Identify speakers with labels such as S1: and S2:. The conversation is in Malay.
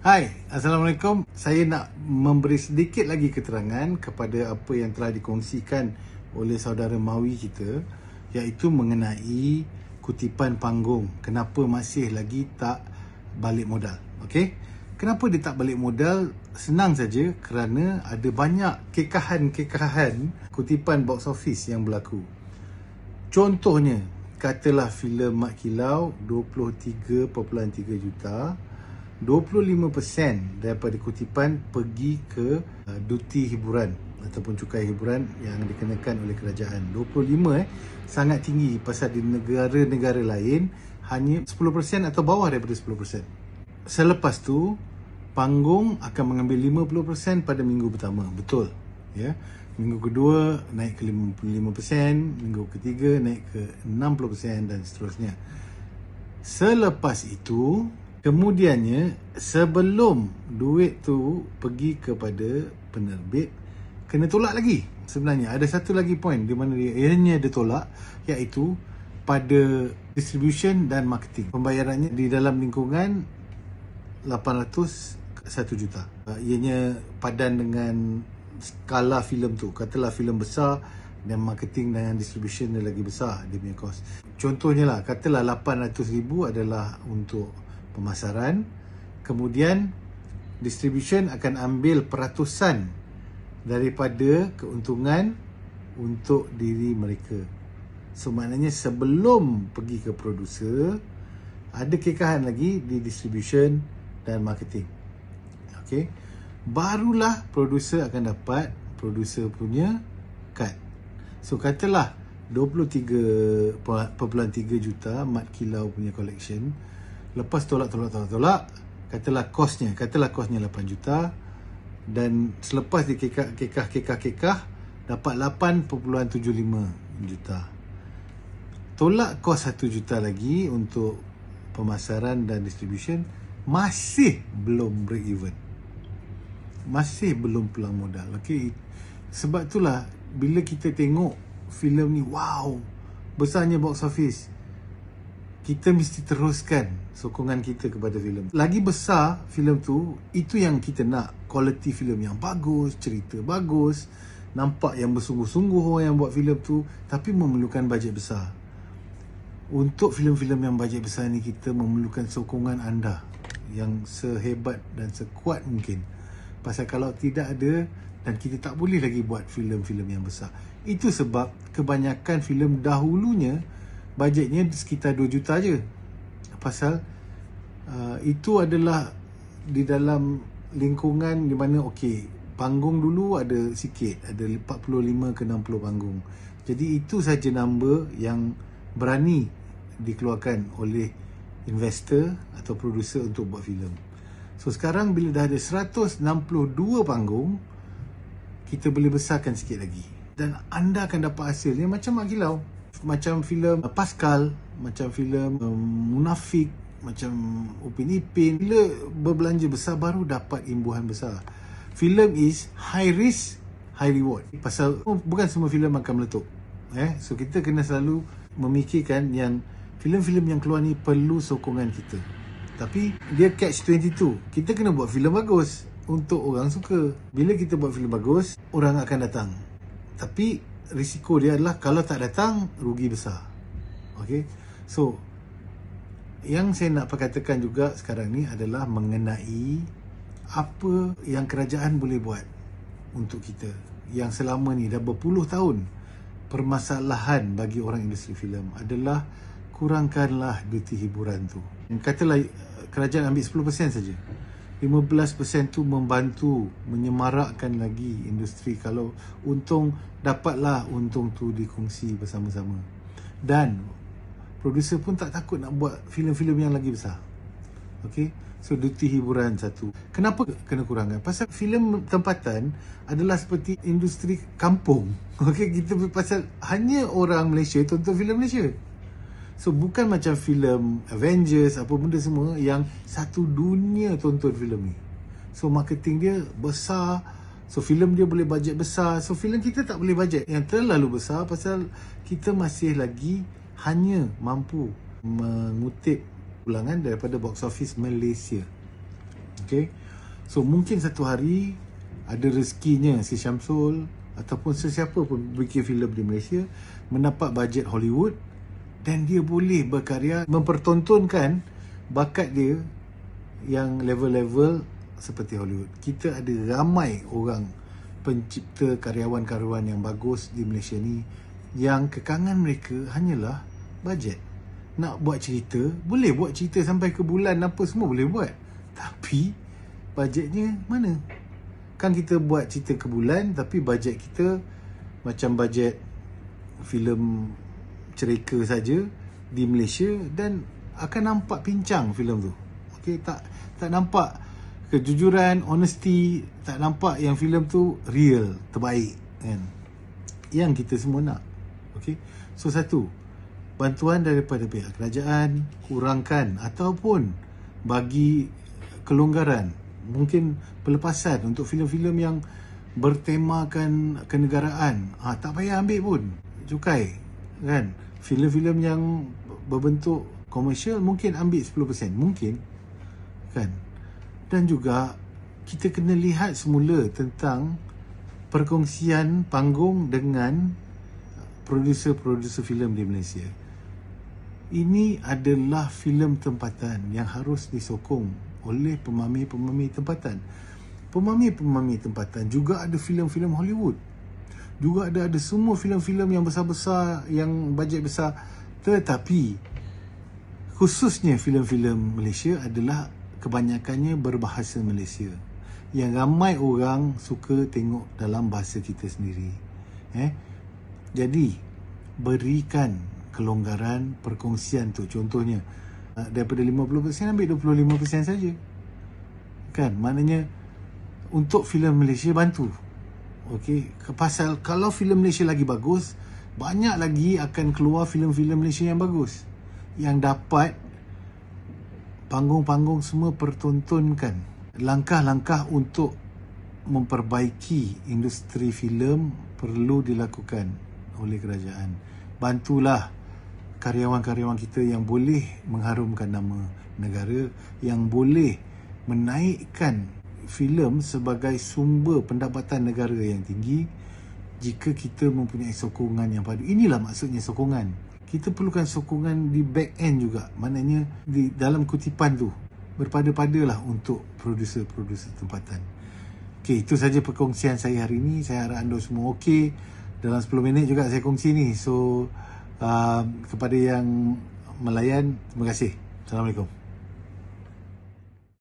S1: Hai, Assalamualaikum. Saya nak memberi sedikit lagi keterangan kepada apa yang telah dikongsikan oleh saudara Mawi kita, iaitu mengenai kutipan panggung. Kenapa masih lagi tak balik modal? Okey. Kenapa dia tak balik modal? Senang saja, kerana ada banyak kekahan-kekahan kutipan box office yang berlaku. Contohnya, katalah filem Mat Kilau 23.3 juta, 25% daripada kutipan pergi ke duty hiburan ataupun cukai hiburan yang dikenakan oleh kerajaan. 25 sangat tinggi, pasal di negara-negara lain hanya 10% atau bawah daripada 10%. Selepas tu panggung akan mengambil 50% pada minggu pertama. Betul, ya. Minggu kedua naik ke 55%, minggu ketiga naik ke 60% dan seterusnya. Selepas itu, kemudiannya, sebelum duit tu pergi kepada penerbit, kena tolak lagi. Sebenarnya ada satu lagi point di mana ianya ditolak, iaitu pada distribution dan marketing. Pembayarannya di dalam lingkungan 801 juta. Ianya padan dengan skala filem tu. Katalah filem besar dan marketing dan distribution dia lagi besar dia punya cost. Contohnya lah, katalah 800,000 adalah untuk pemasaran, kemudian distribution akan ambil peratusan daripada keuntungan untuk diri mereka. So maknanya sebelum pergi ke producer, ada kekahan lagi di distribution dan marketing. Okey, barulah producer akan dapat producer punya cut. So katalah 23.3 juta Mat Kilau punya collection. Lepas tolak, katalah kosnya 8 juta, dan selepas dikekah dapat 8.75 juta. Tolak kos 1 juta lagi untuk pemasaran dan distribution, masih belum break even. Masih belum pulang modal. Okey. Sebab itulah bila kita tengok filem ni, wow, besarnya box office, kita mesti teruskan sokongan kita kepada filem. Lagi besar filem tu, itu yang kita nak. Kualiti filem yang bagus, cerita bagus, nampak yang bersungguh-sungguh orang yang buat filem tu, tapi memerlukan bajet besar. Untuk filem-filem yang bajet besar ni, kita memerlukan sokongan anda yang sehebat dan sekuat mungkin. Pasal kalau tidak ada, dan kita tak boleh lagi buat filem-filem yang besar. Itu sebab kebanyakan filem dahulunya bajetnya sekitar 2 juta je. Pasal itu adalah di dalam lingkungan di mana okey, panggung dulu ada sikit, ada 45 ke 60 panggung. Jadi itu saja number yang berani dikeluarkan oleh investor atau producer untuk buat filem. So sekarang bila dah ada 162 panggung, kita boleh besarkan sikit lagi, dan anda akan dapat hasilnya macam Mat Kilau, macam filem Pascal, macam filem Munafik, macam Upin Ipin. Bila berbelanja besar baru dapat imbuhan besar. Filem is high risk, high reward. Pasal bukan semua filem akan meletup. So kita kena selalu memikirkan yang filem-filem yang keluar ni perlu sokongan kita. Tapi dia catch 22. Kita kena buat filem bagus untuk orang suka. Bila kita buat filem bagus, orang akan datang. Tapi risiko dia adalah kalau tak datang, rugi besar. Okay. So yang saya nak perkatakan juga sekarang ni adalah mengenai apa yang kerajaan boleh buat untuk kita, yang selama ni dah berpuluh tahun permasalahan bagi orang industri filem adalah kurangkanlah duty hiburan tu. Katalah kerajaan ambil 10% saja, 15% tu membantu menyemarakkan lagi industri. Kalau untung, dapatlah untung tu dikongsi bersama-sama. Dan producer pun tak takut nak buat filem-filem yang lagi besar. Okey, so duty hiburan satu. Kenapa kena kurangkan? Pasal filem tempatan adalah seperti industri kampung. Okey, kita pasal hanya orang Malaysia tonton filem Malaysia. So bukan macam filem Avengers apa benda semua yang satu dunia tonton filem ni. So marketing dia besar. So filem dia boleh bajet besar. So filem kita tak boleh bajet yang terlalu besar, pasal kita masih lagi hanya mampu mengutip pulangan daripada box office Malaysia. Okay. So mungkin satu hari ada rezekinya si Syamsul ataupun sesiapa pun bikin filem di Malaysia mendapat bajet Hollywood dan dia boleh berkarya mempertontonkan bakat dia yang level-level seperti Hollywood. Kita ada ramai orang pencipta karyawan-karyawan yang bagus di Malaysia ni yang kekangan mereka hanyalah bajet. Nak buat cerita, boleh buat cerita sampai ke bulan apa semua boleh buat. Tapi bajetnya mana? Kan kita buat cerita ke bulan tapi bajet kita macam bajet filem cerita saja di Malaysia dan akan nampak pincang filem tu. Okey, tak nampak kejujuran, honesty, tak nampak yang filem tu real, terbaik kan. Yang kita semua nak. Okey. So satu, bantuan daripada pihak kerajaan kurangkan ataupun bagi kelonggaran, mungkin pelepasan untuk filem-filem yang bertemakan kenegaraan. Tak payah ambil pun cukai kan. Filem-filem yang berbentuk komersial mungkin ambil 10%, mungkin kan. Dan juga kita kena lihat semula tentang perkongsian panggung dengan produser-produser filem di Malaysia. Ini adalah filem tempatan yang harus disokong oleh pemami-pemami tempatan. Pemami-pemami tempatan juga ada filem-filem Hollywood. Juga ada semua filem-filem yang besar-besar, yang bajet besar. Tetapi khususnya filem-filem Malaysia adalah kebanyakannya berbahasa Malaysia. Yang ramai orang suka tengok dalam bahasa kita sendiri. Jadi berikan kelonggaran perkongsian tu. Contohnya daripada 50% ambil 25% saja. Kan? Maknanya untuk filem Malaysia bantu. Okey, pasal kalau filem Malaysia lagi bagus, banyak lagi akan keluar filem-filem Malaysia yang bagus yang dapat panggung-panggung semua pertontonkan. Langkah-langkah untuk memperbaiki industri filem perlu dilakukan oleh kerajaan. Bantulah karyawan-karyawan kita yang boleh mengharumkan nama negara, yang boleh menaikkan filem sebagai sumber pendapatan negara yang tinggi. Jika kita mempunyai sokongan yang padu, inilah maksudnya sokongan. Kita perlukan sokongan di back end juga. Maknanya di dalam kutipan tu berpada-padalah untuk produser-produser tempatan. Okey, itu saja perkongsian saya hari ini. Saya harap anda semua okey. Dalam 10 minit juga saya kongsi ni. So kepada yang melayan, terima kasih. Assalamualaikum.